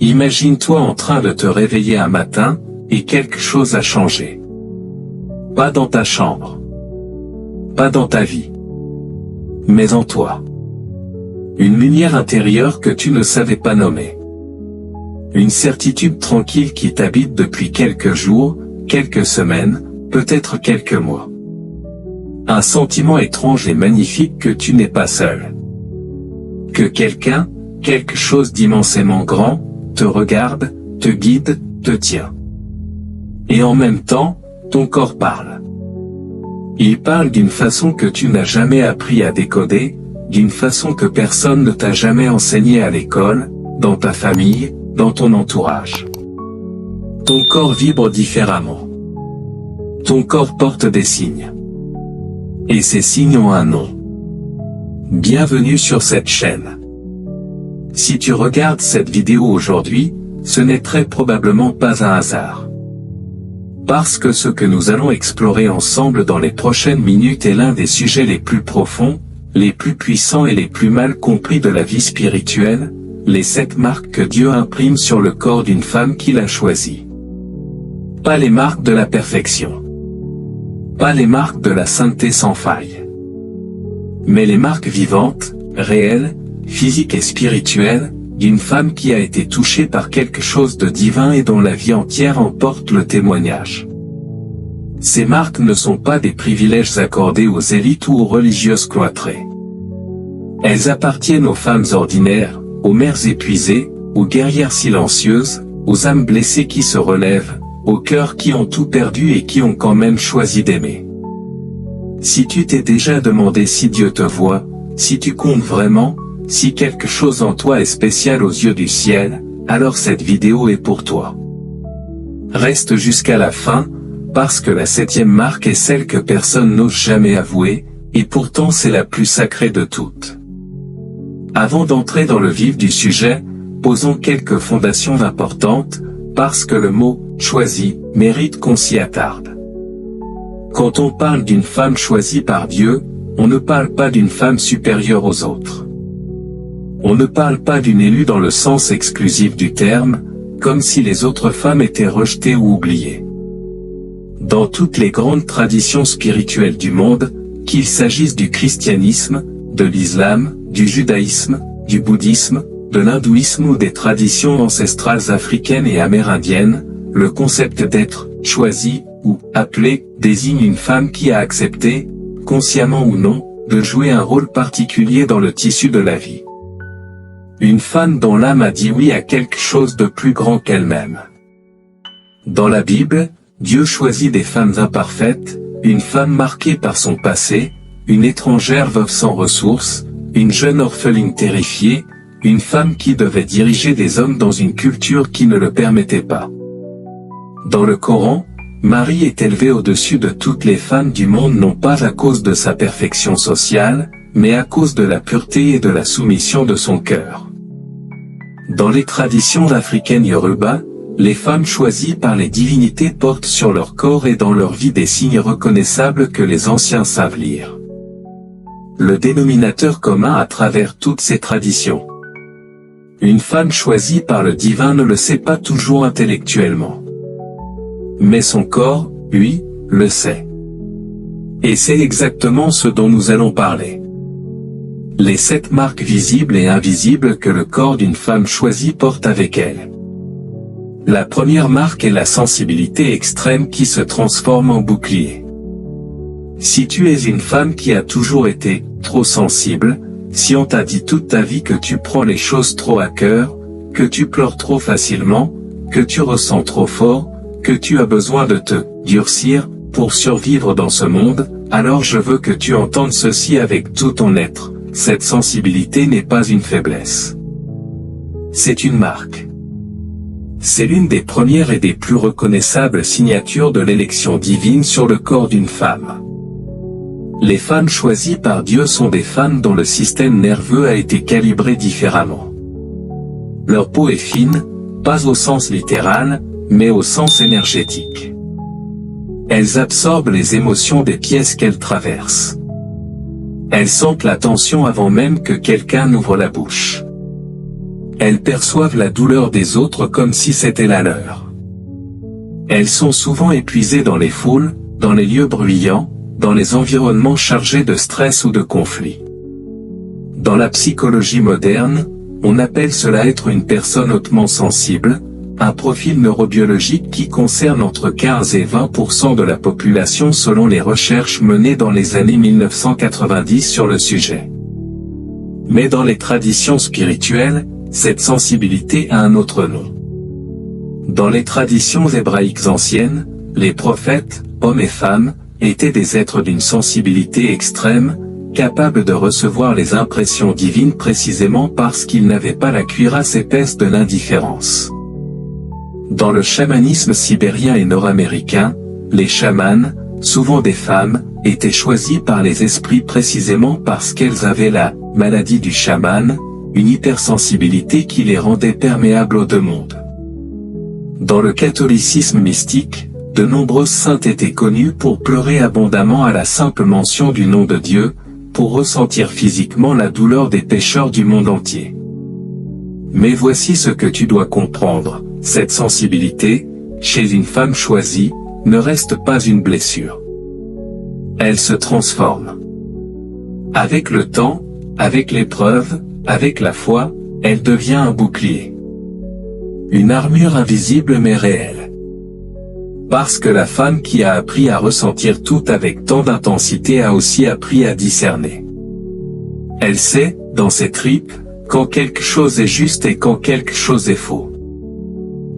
Imagine-toi en train de te réveiller un matin, et quelque chose a changé. Pas dans ta chambre. Pas dans ta vie. Mais en toi. Une lumière intérieure que tu ne savais pas nommer. Une certitude tranquille qui t'habite depuis quelques jours, quelques semaines, peut-être quelques mois. Un sentiment étrange et magnifique que tu n'es pas seul. Que quelqu'un, quelque chose d'immensément grand, te regarde, te guide, te tient. Et en même temps, ton corps parle. Il parle d'une façon que tu n'as jamais appris à décoder, d'une façon que personne ne t'a jamais enseigné à l'école, dans ta famille, dans ton entourage. Ton corps vibre différemment. Ton corps porte des signes. Et ces signes ont un nom. Bienvenue sur cette chaîne. Si tu regardes cette vidéo aujourd'hui, ce n'est très probablement pas un hasard. Parce que ce que nous allons explorer ensemble dans les prochaines minutes est l'un des sujets les plus profonds, les plus puissants et les plus mal compris de la vie spirituelle, les 7 marques que Dieu imprime sur le corps d'une femme qu'il a choisie. Pas les marques de la perfection. Pas les marques de la sainteté sans faille. Mais les marques vivantes, réelles, physiques et spirituelles, d'une femme qui a été touchée par quelque chose de divin et dont la vie entière en porte le témoignage. Ces marques ne sont pas des privilèges accordés aux élites ou aux religieuses cloîtrées. Elles appartiennent aux femmes ordinaires, aux mères épuisées, aux guerrières silencieuses, aux âmes blessées qui se relèvent, aux cœurs qui ont tout perdu et qui ont quand même choisi d'aimer. Si tu t'es déjà demandé si Dieu te voit, si tu comptes vraiment, si quelque chose en toi est spécial aux yeux du ciel, alors cette vidéo est pour toi. Reste jusqu'à la fin, parce que la 7e marque est celle que personne n'ose jamais avouer, et pourtant c'est la plus sacrée de toutes. Avant d'entrer dans le vif du sujet, posons quelques fondations importantes, parce que le mot « choisi » mérite qu'on s'y attarde. Quand on parle d'une femme choisie par Dieu, on ne parle pas d'une femme supérieure aux autres. On ne parle pas d'une élue dans le sens exclusif du terme, comme si les autres femmes étaient rejetées ou oubliées. Dans toutes les grandes traditions spirituelles du monde, qu'il s'agisse du christianisme, de l'islam, du judaïsme, du bouddhisme, de l'hindouisme ou des traditions ancestrales africaines et amérindiennes, le concept d'être « choisi » ou « appelé » désigne une femme qui a accepté, consciemment ou non, de jouer un rôle particulier dans le tissu de la vie. Une femme dont l'âme a dit oui à quelque chose de plus grand qu'elle-même. Dans la Bible, Dieu choisit des femmes imparfaites, une femme marquée par son passé, une étrangère veuve sans ressources, une jeune orpheline terrifiée, une femme qui devait diriger des hommes dans une culture qui ne le permettait pas. Dans le Coran, Marie est élevée au-dessus de toutes les femmes du monde non pas à cause de sa perfection sociale, mais à cause de la pureté et de la soumission de son cœur. Dans les traditions africaines Yoruba, les femmes choisies par les divinités portent sur leur corps et dans leur vie des signes reconnaissables que les anciens savent lire. Le dénominateur commun à travers toutes ces traditions. Une femme choisie par le divin ne le sait pas toujours intellectuellement. Mais son corps, lui, le sait. Et c'est exactement ce dont nous allons parler. Les 7 marques visibles et invisibles que le corps d'une femme choisie porte avec elle. La première marque est la sensibilité extrême qui se transforme en bouclier. Si tu es une femme qui a toujours été trop sensible, si on t'a dit toute ta vie que tu prends les choses trop à cœur, que tu pleures trop facilement, que tu ressens trop fort, que tu as besoin de te durcir pour survivre dans ce monde, alors je veux que tu entendes ceci avec tout ton être. Cette sensibilité n'est pas une faiblesse. C'est une marque. C'est l'une des premières et des plus reconnaissables signatures de l'élection divine sur le corps d'une femme. Les femmes choisies par Dieu sont des femmes dont le système nerveux a été calibré différemment. Leur peau est fine, pas au sens littéral, mais au sens énergétique. Elles absorbent les émotions des pièces qu'elles traversent. Elles sentent la tension avant même que quelqu'un n'ouvre la bouche. Elles perçoivent la douleur des autres comme si c'était la leur. Elles sont souvent épuisées dans les foules, dans les lieux bruyants, dans les environnements chargés de stress ou de conflits. Dans la psychologie moderne, on appelle cela être une personne hautement sensible, un profil neurobiologique qui concerne entre 15 et 20% de la population selon les recherches menées dans les années 1990 sur le sujet. Mais dans les traditions spirituelles, cette sensibilité a un autre nom. Dans les traditions hébraïques anciennes, les prophètes, hommes et femmes, étaient des êtres d'une sensibilité extrême, capables de recevoir les impressions divines précisément parce qu'ils n'avaient pas la cuirasse épaisse de l'indifférence. Dans le chamanisme sibérien et nord-américain, les chamans, souvent des femmes, étaient choisis par les esprits précisément parce qu'elles avaient la maladie du chaman, une hypersensibilité qui les rendait perméables aux deux mondes. Dans le catholicisme mystique, de nombreuses saintes étaient connues pour pleurer abondamment à la simple mention du nom de Dieu, pour ressentir physiquement la douleur des pécheurs du monde entier. Mais voici ce que tu dois comprendre, cette sensibilité, chez une femme choisie, ne reste pas une blessure. Elle se transforme. Avec le temps, avec l'épreuve, avec la foi, elle devient un bouclier. Une armure invisible mais réelle. Parce que la femme qui a appris à ressentir tout avec tant d'intensité a aussi appris à discerner. Elle sait, dans ses tripes, quand quelque chose est juste et quand quelque chose est faux.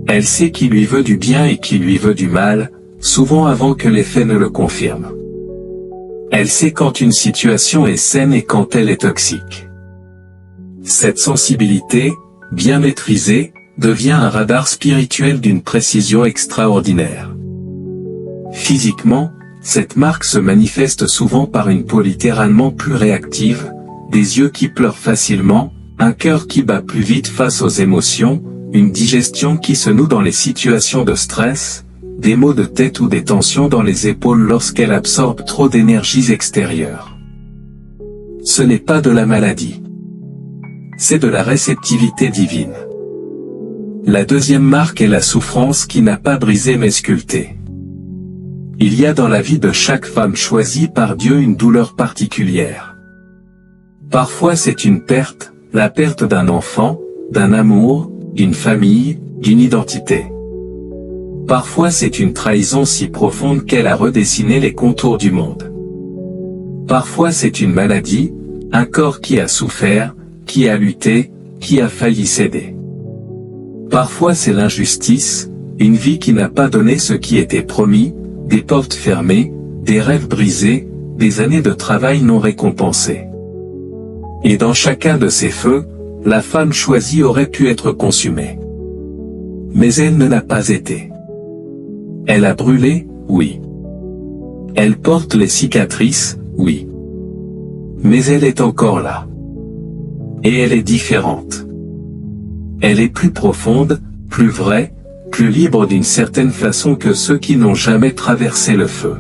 Elle sait qui lui veut du bien et qui lui veut du mal, souvent avant que les faits ne le confirment. Elle sait quand une situation est saine et quand elle est toxique. Cette sensibilité, bien maîtrisée, devient un radar spirituel d'une précision extraordinaire. Physiquement, cette marque se manifeste souvent par une peau littéralement plus réactive, des yeux qui pleurent facilement, un cœur qui bat plus vite face aux émotions, une digestion qui se noue dans les situations de stress, des maux de tête ou des tensions dans les épaules lorsqu'elle absorbe trop d'énergies extérieures. Ce n'est pas de la maladie. C'est de la réceptivité divine. La deuxième marque est la souffrance qui n'a pas brisé mais sculpté. Il y a dans la vie de chaque femme choisie par Dieu une douleur particulière. Parfois c'est une perte, la perte d'un enfant, d'un amour, d'une famille, d'une identité. Parfois c'est une trahison si profonde qu'elle a redessiné les contours du monde. Parfois c'est une maladie, un corps qui a souffert, qui a lutté, qui a failli céder. Parfois c'est l'injustice, une vie qui n'a pas donné ce qui était promis, des portes fermées, des rêves brisés, des années de travail non récompensées. Et dans chacun de ces feux, la femme choisie aurait pu être consumée. Mais elle ne l'a pas été. Elle a brûlé, oui. Elle porte les cicatrices, oui. Mais elle est encore là. Et elle est différente. Elle est plus profonde, plus vraie, plus libre d'une certaine façon que ceux qui n'ont jamais traversé le feu.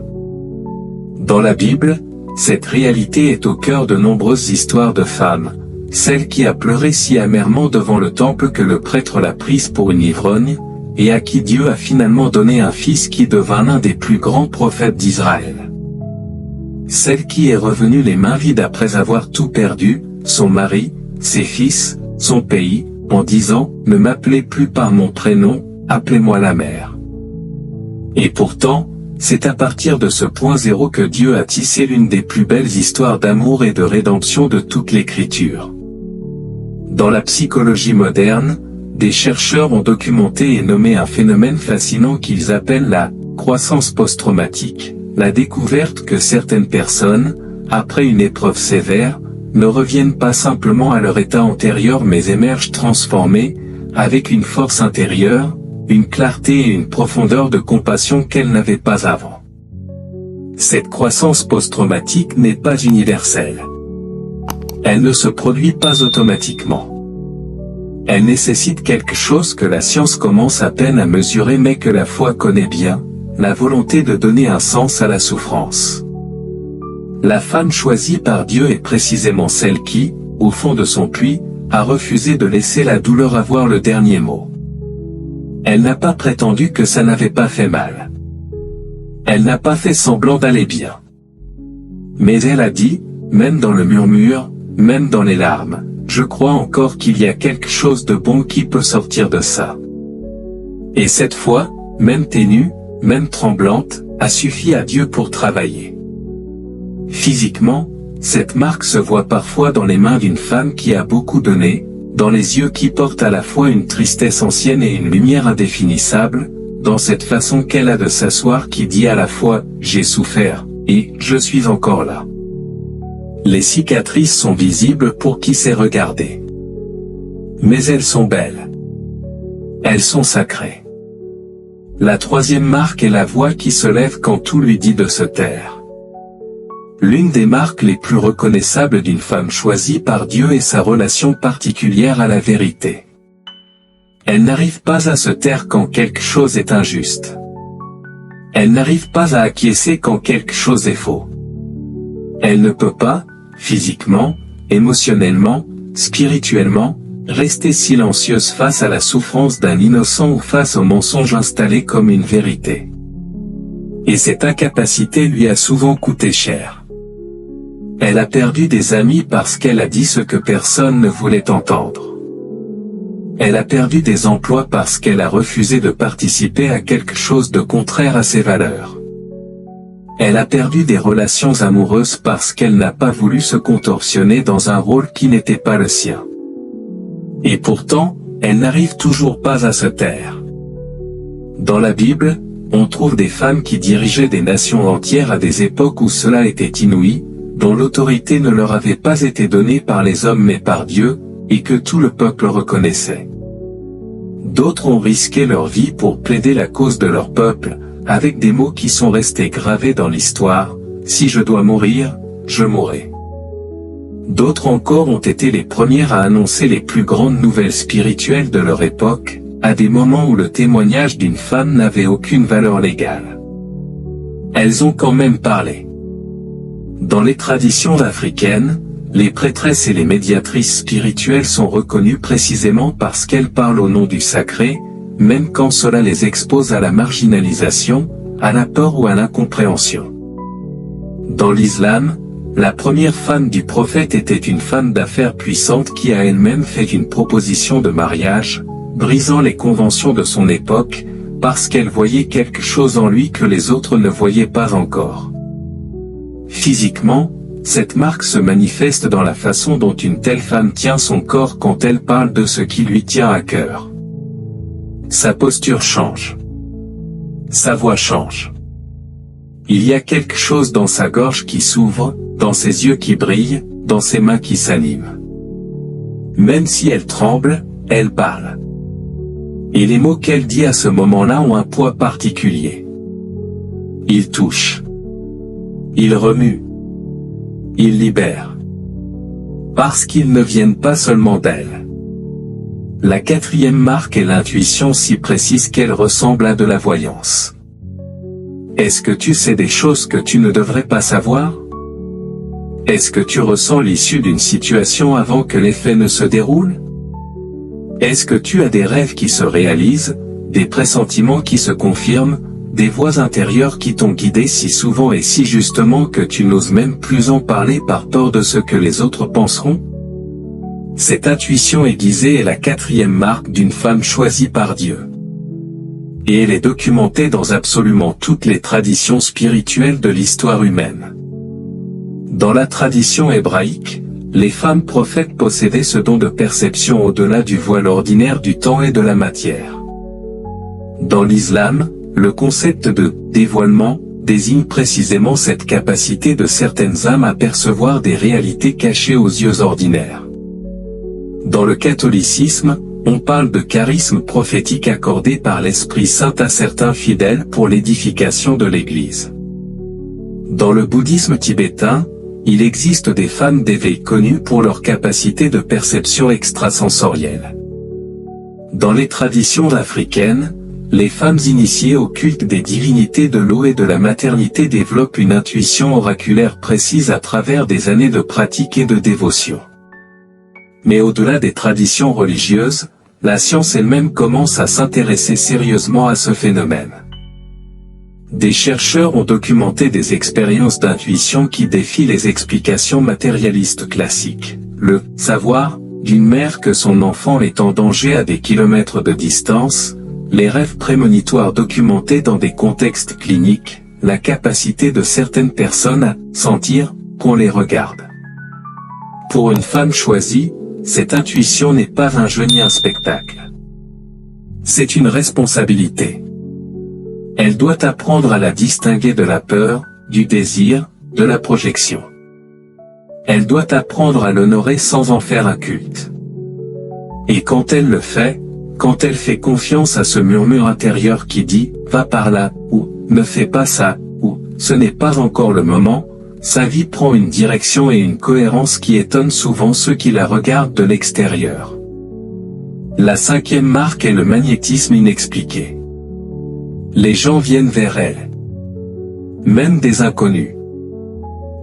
Dans la Bible, cette réalité est au cœur de nombreuses histoires de femmes, celle qui a pleuré si amèrement devant le temple que le prêtre l'a prise pour une ivrogne, et à qui Dieu a finalement donné un fils qui devint l'un des plus grands prophètes d'Israël. Celle qui est revenue les mains vides après avoir tout perdu, son mari, ses fils, son pays, en disant « Ne m'appelez plus par mon prénom, appelez-moi la mère ». Et pourtant, c'est à partir de ce point zéro que Dieu a tissé l'une des plus belles histoires d'amour et de rédemption de toute l'Écriture. Dans la psychologie moderne, des chercheurs ont documenté et nommé un phénomène fascinant qu'ils appellent la croissance post-traumatique, la découverte que certaines personnes, après une épreuve sévère, ne reviennent pas simplement à leur état antérieur mais émergent transformées, avec une force intérieure, une clarté et une profondeur de compassion qu'elles n'avaient pas avant. Cette croissance post-traumatique n'est pas universelle. Elle ne se produit pas automatiquement. Elle nécessite quelque chose que la science commence à peine à mesurer mais que la foi connaît bien, la volonté de donner un sens à la souffrance. La femme choisie par Dieu est précisément celle qui, au fond de son puits, a refusé de laisser la douleur avoir le dernier mot. Elle n'a pas prétendu que ça n'avait pas fait mal. Elle n'a pas fait semblant d'aller bien. Mais elle a dit, même dans le murmure, même dans les larmes, je crois encore qu'il y a quelque chose de bon qui peut sortir de ça. Et cette fois, même ténue, même tremblante, a suffi à Dieu pour travailler. Physiquement, cette marque se voit parfois dans les mains d'une femme qui a beaucoup donné, dans les yeux qui portent à la fois une tristesse ancienne et une lumière indéfinissable, dans cette façon qu'elle a de s'asseoir qui dit à la fois « j'ai souffert » et « je suis encore là ». Les cicatrices sont visibles pour qui sait regarder. Mais elles sont belles. Elles sont sacrées. La troisième marque est la voix qui se lève quand tout lui dit de se taire. L'une des marques les plus reconnaissables d'une femme choisie par Dieu est sa relation particulière à la vérité. Elle n'arrive pas à se taire quand quelque chose est injuste. Elle n'arrive pas à acquiescer quand quelque chose est faux. Elle ne peut pas, physiquement, émotionnellement, spirituellement, rester silencieuse face à la souffrance d'un innocent ou face au mensonge installé comme une vérité. Et cette incapacité lui a souvent coûté cher. Elle a perdu des amis parce qu'elle a dit ce que personne ne voulait entendre. Elle a perdu des emplois parce qu'elle a refusé de participer à quelque chose de contraire à ses valeurs. Elle a perdu des relations amoureuses parce qu'elle n'a pas voulu se contorsionner dans un rôle qui n'était pas le sien. Et pourtant, elle n'arrive toujours pas à se taire. Dans la Bible, on trouve des femmes qui dirigeaient des nations entières à des époques où cela était inouï, dont l'autorité ne leur avait pas été donnée par les hommes mais par Dieu, et que tout le peuple reconnaissait. D'autres ont risqué leur vie pour plaider la cause de leur peuple, avec des mots qui sont restés gravés dans l'histoire, « Si je dois mourir, je mourrai ». D'autres encore ont été les premières à annoncer les plus grandes nouvelles spirituelles de leur époque, à des moments où le témoignage d'une femme n'avait aucune valeur légale. Elles ont quand même parlé. Dans les traditions africaines, les prêtresses et les médiatrices spirituelles sont reconnues précisément parce qu'elles parlent au nom du sacré, même quand cela les expose à la marginalisation, à la peur ou à l'incompréhension. Dans l'islam, la première femme du prophète était une femme d'affaires puissante qui a elle-même fait une proposition de mariage, brisant les conventions de son époque, parce qu'elle voyait quelque chose en lui que les autres ne voyaient pas encore. Physiquement, cette marque se manifeste dans la façon dont une telle femme tient son corps quand elle parle de ce qui lui tient à cœur. Sa posture change. Sa voix change. Il y a quelque chose dans sa gorge qui s'ouvre, dans ses yeux qui brillent, dans ses mains qui s'animent. Même si elle tremble, elle parle. Et les mots qu'elle dit à ce moment-là ont un poids particulier. Ils touchent. Ils remuent. Ils libèrent. Parce qu'ils ne viennent pas seulement d'elle. La quatrième marque est l'intuition si précise qu'elle ressemble à de la voyance. Est-ce que tu sais des choses que tu ne devrais pas savoir? Est-ce que tu ressens l'issue d'une situation avant que les faits ne se déroulent? Est-ce que tu as des rêves qui se réalisent, des pressentiments qui se confirment, des voix intérieures qui t'ont guidé si souvent et si justement que tu n'oses même plus en parler par peur de ce que les autres penseront? Cette intuition aiguisée est la quatrième marque d'une femme choisie par Dieu. Et elle est documentée dans absolument toutes les traditions spirituelles de l'histoire humaine. Dans la tradition hébraïque, les femmes prophètes possédaient ce don de perception au-delà du voile ordinaire du temps et de la matière. Dans l'islam, le concept de « dévoilement » désigne précisément cette capacité de certaines âmes à percevoir des réalités cachées aux yeux ordinaires. Dans le catholicisme, on parle de charisme prophétique accordé par l'Esprit Saint à certains fidèles pour l'édification de l'Église. Dans le bouddhisme tibétain, il existe des femmes d'éveil connues pour leur capacité de perception extrasensorielle. Dans les traditions africaines, les femmes initiées au culte des divinités de l'eau et de la maternité développent une intuition oraculaire précise à travers des années de pratique et de dévotion. Mais au-delà des traditions religieuses, la science elle-même commence à s'intéresser sérieusement à ce phénomène. Des chercheurs ont documenté des expériences d'intuition qui défient les explications matérialistes classiques. Le « savoir » d'une mère que son enfant est en danger à des kilomètres de distance, les rêves prémonitoires documentés dans des contextes cliniques, la capacité de certaines personnes à sentir qu'on les regarde. Pour une femme choisie, cette intuition n'est pas un jeu ni un spectacle. C'est une responsabilité. Elle doit apprendre à la distinguer de la peur, du désir, de la projection. Elle doit apprendre à l'honorer sans en faire un culte. Et quand elle le fait, quand elle fait confiance à ce murmure intérieur qui dit « va par là » ou « ne fais pas ça » ou « ce n'est pas encore le moment », sa vie prend une direction et une cohérence qui étonnent souvent ceux qui la regardent de l'extérieur. La cinquième marque est le magnétisme inexpliqué. Les gens viennent vers elle. Même des inconnus.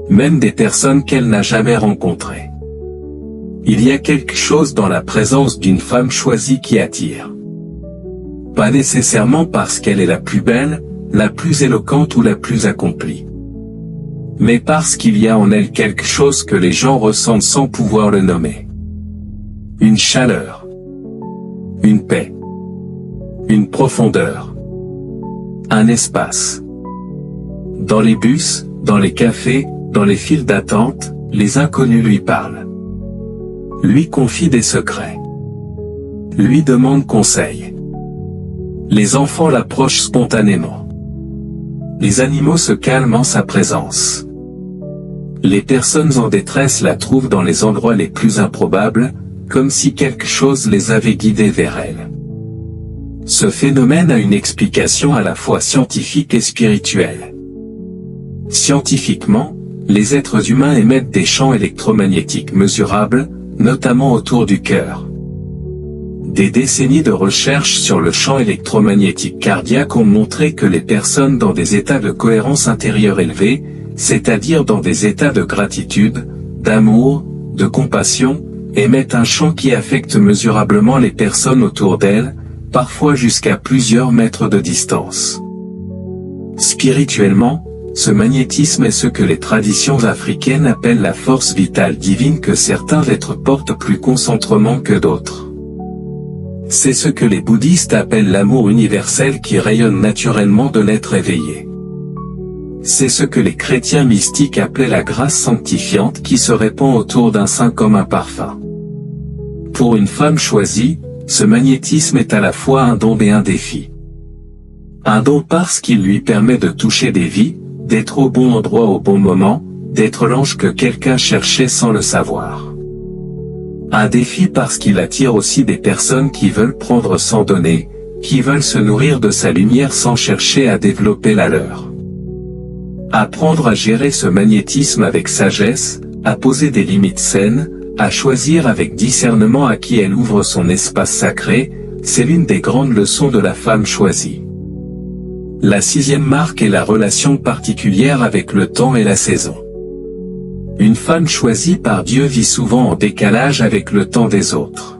Même des personnes qu'elle n'a jamais rencontrées. Il y a quelque chose dans la présence d'une femme choisie qui attire. Pas nécessairement parce qu'elle est la plus belle, la plus éloquente ou la plus accomplie. Mais parce qu'il y a en elle quelque chose que les gens ressentent sans pouvoir le nommer. Une chaleur. Une paix. Une profondeur. Un espace. Dans les bus, dans les cafés, dans les files d'attente, les inconnus lui parlent. Lui confie des secrets. Lui demande conseil. Les enfants l'approchent spontanément. Les animaux se calment en sa présence. Les personnes en détresse la trouvent dans les endroits les plus improbables, comme si quelque chose les avait guidés vers elle. Ce phénomène a une explication à la fois scientifique et spirituelle. Scientifiquement, les êtres humains émettent des champs électromagnétiques mesurables, notamment autour du cœur. Des décennies de recherches sur le champ électromagnétique cardiaque ont montré que les personnes dans des états de cohérence intérieure élevés, c'est-à-dire dans des états de gratitude, d'amour, de compassion, émettent un champ qui affecte mesurablement les personnes autour d'elles, parfois jusqu'à plusieurs mètres de distance. Spirituellement, ce magnétisme est ce que les traditions africaines appellent la force vitale divine que certains êtres portent plus concentrement que d'autres. C'est ce que les bouddhistes appellent l'amour universel qui rayonne naturellement de l'être éveillé. C'est ce que les chrétiens mystiques appelaient la grâce sanctifiante qui se répand autour d'un saint comme un parfum. Pour une femme choisie, ce magnétisme est à la fois un don et un défi. Un don parce qu'il lui permet de toucher des vies, d'être au bon endroit au bon moment, d'être l'ange que quelqu'un cherchait sans le savoir. Un défi parce qu'il attire aussi des personnes qui veulent prendre sans donner, qui veulent se nourrir de sa lumière sans chercher à développer la leur. Apprendre à gérer ce magnétisme avec sagesse, à poser des limites saines, à choisir avec discernement à qui elle ouvre son espace sacré, c'est l'une des grandes leçons de la femme choisie. La sixième marque est la relation particulière avec le temps et la saison. Une femme choisie par Dieu vit souvent en décalage avec le temps des autres.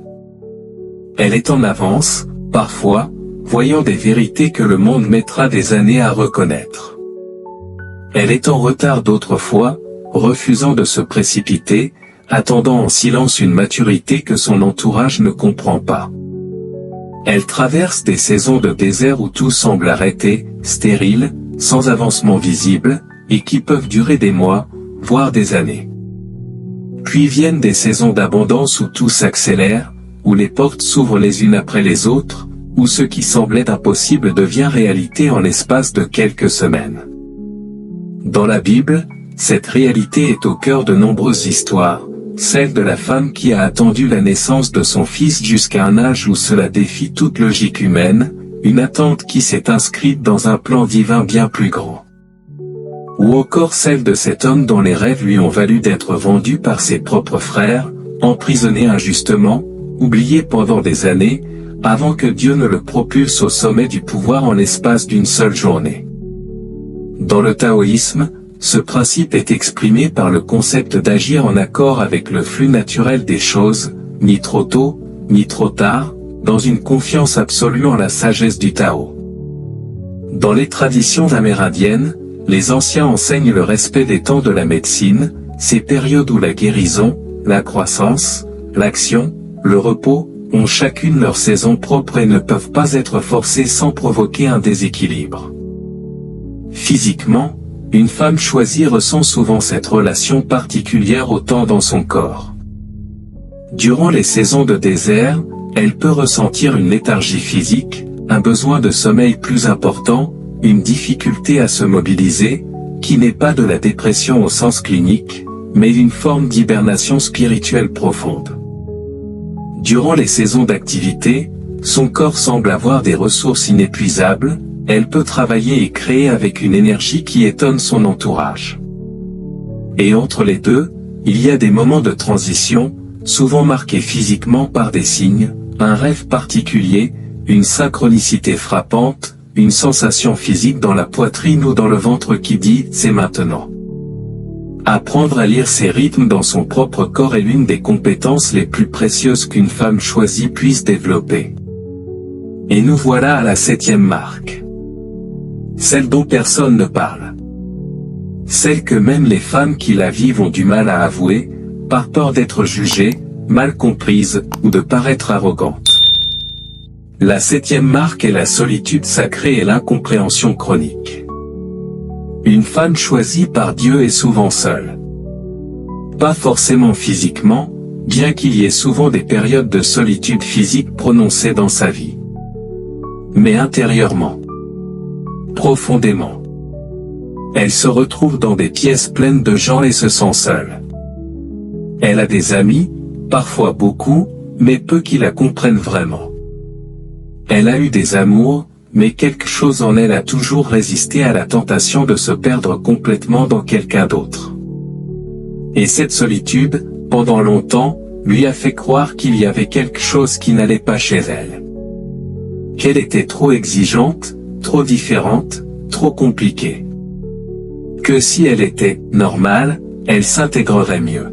Elle est en avance, parfois, voyant des vérités que le monde mettra des années à reconnaître. Elle est en retard d'autres fois, refusant de se précipiter, attendant en silence une maturité que son entourage ne comprend pas. Elle traverse des saisons de désert où tout semble arrêté, stérile, sans avancement visible, et qui peuvent durer des mois, voire des années. Puis viennent des saisons d'abondance où tout s'accélère, où les portes s'ouvrent les unes après les autres, où ce qui semblait impossible devient réalité en l'espace de quelques semaines. Dans la Bible, cette réalité est au cœur de nombreuses histoires, celle de la femme qui a attendu la naissance de son fils jusqu'à un âge où cela défie toute logique humaine, une attente qui s'est inscrite dans un plan divin bien plus grand. Ou encore celle de cet homme dont les rêves lui ont valu d'être vendu par ses propres frères, emprisonné injustement, oublié pendant des années, avant que Dieu ne le propulse au sommet du pouvoir en l'espace d'une seule journée. Dans le taoïsme, ce principe est exprimé par le concept d'agir en accord avec le flux naturel des choses, ni trop tôt, ni trop tard, dans une confiance absolue en la sagesse du Tao. Dans les traditions amérindiennes, les anciens enseignent le respect des temps de la médecine, ces périodes où la guérison, la croissance, l'action, le repos, ont chacune leur saison propre et ne peuvent pas être forcées sans provoquer un déséquilibre. Physiquement, une femme choisie ressent souvent cette relation particulière au temps dans son corps. Durant les saisons de désert, elle peut ressentir une léthargie physique, un besoin de sommeil plus important, une difficulté à se mobiliser, qui n'est pas de la dépression au sens clinique, mais une forme d'hibernation spirituelle profonde. Durant les saisons d'activité, son corps semble avoir des ressources inépuisables, elle peut travailler et créer avec une énergie qui étonne son entourage. Et entre les deux, il y a des moments de transition, souvent marqués physiquement par des signes, un rêve particulier, une synchronicité frappante, une sensation physique dans la poitrine ou dans le ventre qui dit « c'est maintenant ». Apprendre à lire ses rythmes dans son propre corps est l'une des compétences les plus précieuses qu'une femme choisie puisse développer. Et nous voilà à la 7e marque. Celle dont personne ne parle. Celle que même les femmes qui la vivent ont du mal à avouer, par peur d'être jugées, mal comprises, ou de paraître arrogantes. La 7e marque est la solitude sacrée et l'incompréhension chronique. Une femme choisie par Dieu est souvent seule. Pas forcément physiquement, bien qu'il y ait souvent des périodes de solitude physique prononcées dans sa vie. Mais intérieurement. Profondément. Elle se retrouve dans des pièces pleines de gens et se sent seule. Elle a des amis, parfois beaucoup, mais peu qui la comprennent vraiment. Elle a eu des amours, mais quelque chose en elle a toujours résisté à la tentation de se perdre complètement dans quelqu'un d'autre. Et cette solitude, pendant longtemps, lui a fait croire qu'il y avait quelque chose qui n'allait pas chez elle. Qu'elle était trop exigeante, trop différente, trop compliquée. Que si elle était « normale », elle s'intégrerait mieux.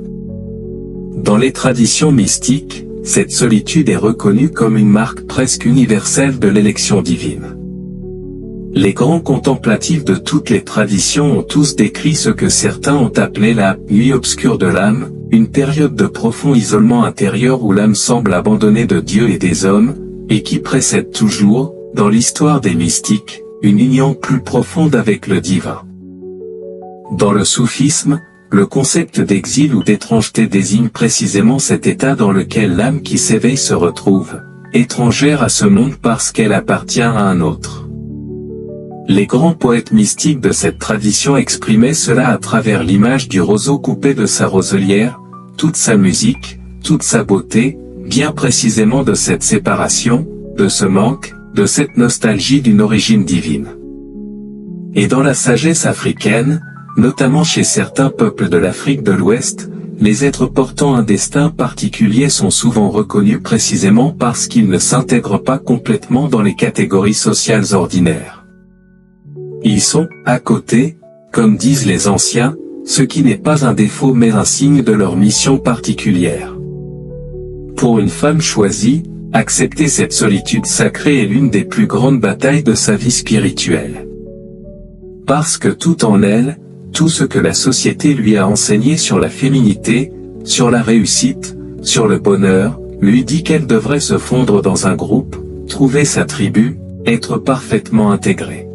Dans les traditions mystiques, cette solitude est reconnue comme une marque presque universelle de l'élection divine. Les grands contemplatifs de toutes les traditions ont tous décrit ce que certains ont appelé la « nuit obscure de l'âme », une période de profond isolement intérieur où l'âme semble abandonnée de Dieu et des hommes, et qui précède toujours, dans l'histoire des mystiques, une union plus profonde avec le divin. Dans le soufisme, le concept d'exil ou d'étrangeté désigne précisément cet état dans lequel l'âme qui s'éveille se retrouve, étrangère à ce monde parce qu'elle appartient à un autre. Les grands poètes mystiques de cette tradition exprimaient cela à travers l'image du roseau coupé de sa roselière, toute sa musique, toute sa beauté, bien précisément de cette séparation, de ce manque, de cette nostalgie d'une origine divine. Et dans la sagesse africaine, notamment chez certains peuples de l'Afrique de l'Ouest, les êtres portant un destin particulier sont souvent reconnus précisément parce qu'ils ne s'intègrent pas complètement dans les catégories sociales ordinaires. Ils sont, à côté, comme disent les anciens, ce qui n'est pas un défaut mais un signe de leur mission particulière. Pour une femme choisie, accepter cette solitude sacrée est l'une des plus grandes batailles de sa vie spirituelle. Parce que tout en elle, tout ce que la société lui a enseigné sur la féminité, sur la réussite, sur le bonheur, lui dit qu'elle devrait se fondre dans un groupe, trouver sa tribu, être parfaitement intégrée.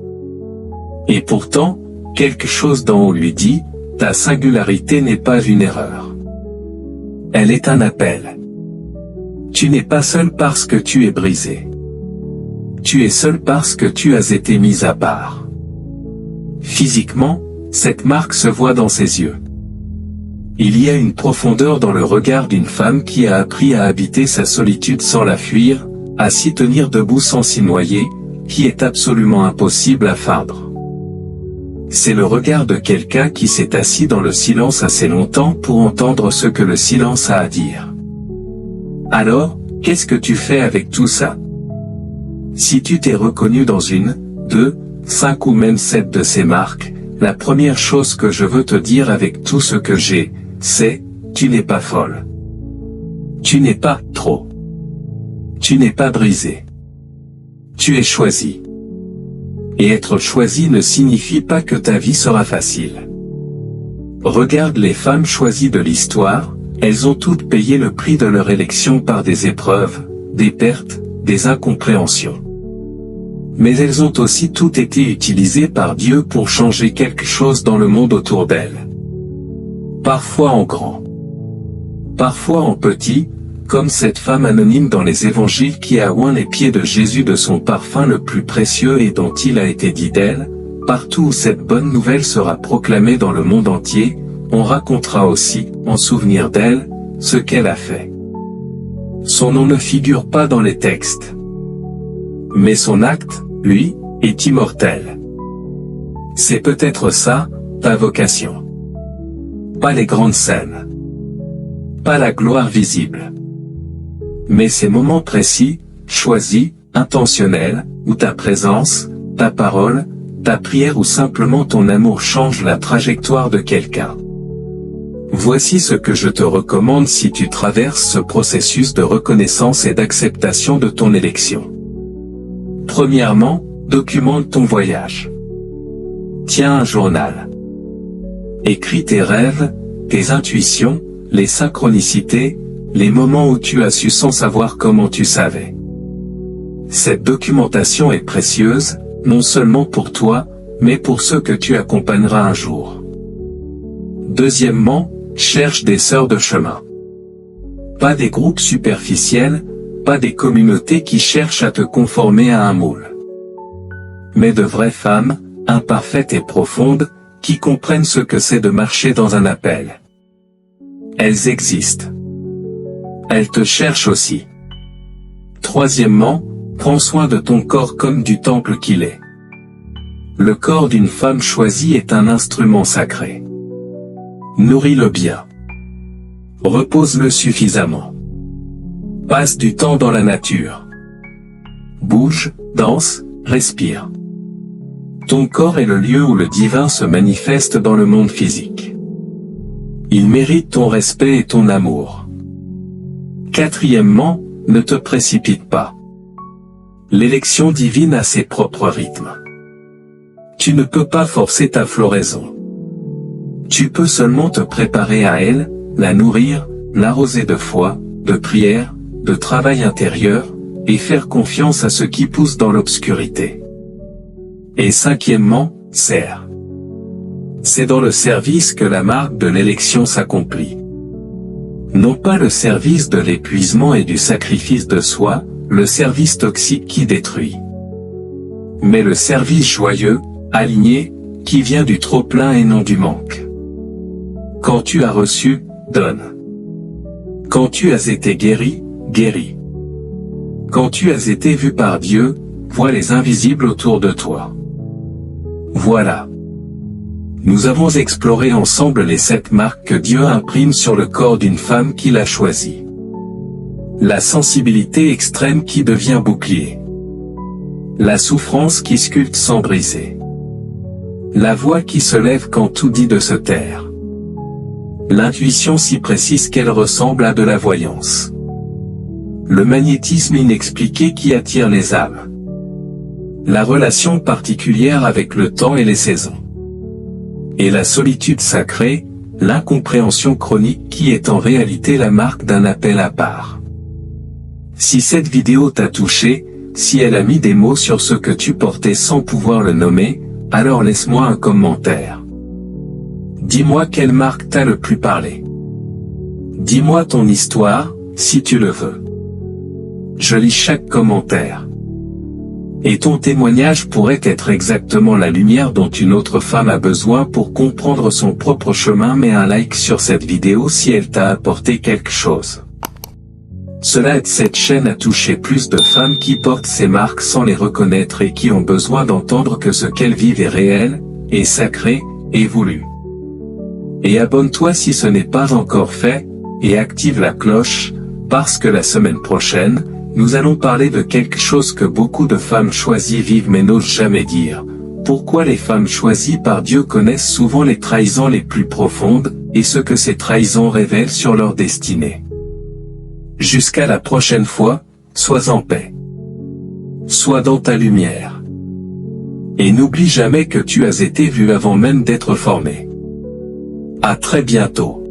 Et pourtant, quelque chose d'en haut lui dit, ta singularité n'est pas une erreur. Elle est un appel. Tu n'es pas seul parce que tu es brisé. Tu es seul parce que tu as été mis à part. Physiquement, cette marque se voit dans ses yeux. Il y a une profondeur dans le regard d'une femme qui a appris à habiter sa solitude sans la fuir, à s'y tenir debout sans s'y noyer, qui est absolument impossible à feindre. C'est le regard de quelqu'un qui s'est assis dans le silence assez longtemps pour entendre ce que le silence a à dire. Alors, qu'est-ce que tu fais avec tout ça? Si tu t'es reconnu dans une, 2, 5 ou même 7 de ces marques, la première chose que je veux te dire avec tout ce que j'ai, c'est, tu n'es pas folle. Tu n'es pas trop. Tu n'es pas brisé. Tu es choisi. Et être choisi ne signifie pas que ta vie sera facile. Regarde les femmes choisies de l'histoire, elles ont toutes payé le prix de leur élection par des épreuves, des pertes, des incompréhensions. Mais elles ont aussi toutes été utilisées par Dieu pour changer quelque chose dans le monde autour d'elles. Parfois en grand. Parfois en petit, comme cette femme anonyme dans les évangiles qui a oint les pieds de Jésus de son parfum le plus précieux et dont il a été dit d'elle, partout où cette bonne nouvelle sera proclamée dans le monde entier, on racontera aussi, en souvenir d'elle, ce qu'elle a fait. Son nom ne figure pas dans les textes. Mais son acte, lui, est immortel. C'est peut-être ça, ta vocation. Pas les grandes scènes. Pas la gloire visible. Mais ces moments précis, choisis, intentionnels, où ta présence, ta parole, ta prière ou simplement ton amour change la trajectoire de quelqu'un. Voici ce que je te recommande si tu traverses ce processus de reconnaissance et d'acceptation de ton élection. Premièrement, documente ton voyage. Tiens un journal. Écris tes rêves, tes intuitions, les synchronicités, les moments où tu as su sans savoir comment tu savais. Cette documentation est précieuse, non seulement pour toi, mais pour ceux que tu accompagneras un jour. Deuxièmement, cherche des sœurs de chemin. Pas des groupes superficiels, pas des communautés qui cherchent à te conformer à un moule. Mais de vraies femmes, imparfaites et profondes, qui comprennent ce que c'est de marcher dans un appel. Elles existent. Elles te cherchent aussi. Troisièmement, prends soin de ton corps comme du temple qu'il est. Le corps d'une femme choisie est un instrument sacré. Nourris-le bien. Repose-le suffisamment. Passe du temps dans la nature. Bouge, danse, respire. Ton corps est le lieu où le divin se manifeste dans le monde physique. Il mérite ton respect et ton amour. Quatrièmement, ne te précipite pas. L'élection divine a ses propres rythmes. Tu ne peux pas forcer ta floraison. Tu peux seulement te préparer à elle, la nourrir, l'arroser de foi, de prière, de travail intérieur, et faire confiance à ce qui pousse dans l'obscurité. Et cinquièmement, sers. C'est dans le service que la marque de l'élection s'accomplit. Non pas le service de l'épuisement et du sacrifice de soi, le service toxique qui détruit. Mais le service joyeux, aligné, qui vient du trop-plein et non du manque. Quand tu as reçu, donne. Quand tu as été guéri, guéris. Quand tu as été vu par Dieu, vois les invisibles autour de toi. Voilà. Nous avons exploré ensemble les 7 marques que Dieu imprime sur le corps d'une femme qu'il a choisie. La sensibilité extrême qui devient bouclier. La souffrance qui sculpte sans briser. La voix qui se lève quand tout dit de se taire. L'intuition si précise qu'elle ressemble à de la voyance. Le magnétisme inexpliqué qui attire les âmes. La relation particulière avec le temps et les saisons. Et la solitude sacrée, l'incompréhension chronique qui est en réalité la marque d'un appel à part. Si cette vidéo t'a touché, si elle a mis des mots sur ce que tu portais sans pouvoir le nommer, alors laisse-moi un commentaire. Dis-moi quelle marque t'a le plus parlé. Dis-moi ton histoire, si tu le veux. Je lis chaque commentaire. Et ton témoignage pourrait être exactement la lumière dont une autre femme a besoin pour comprendre son propre chemin. Mets un like sur cette vidéo si elle t'a apporté quelque chose. Cela aide cette chaîne à toucher plus de femmes qui portent ces marques sans les reconnaître et qui ont besoin d'entendre que ce qu'elles vivent est réel, est sacré, est voulu. Et abonne-toi si ce n'est pas encore fait, et active la cloche, parce que la semaine prochaine, nous allons parler de quelque chose que beaucoup de femmes choisies vivent mais n'osent jamais dire. Pourquoi les femmes choisies par Dieu connaissent souvent les trahisons les plus profondes, et ce que ces trahisons révèlent sur leur destinée. Jusqu'à la prochaine fois, sois en paix. Sois dans ta lumière. Et n'oublie jamais que tu as été vu avant même d'être formé. À très bientôt.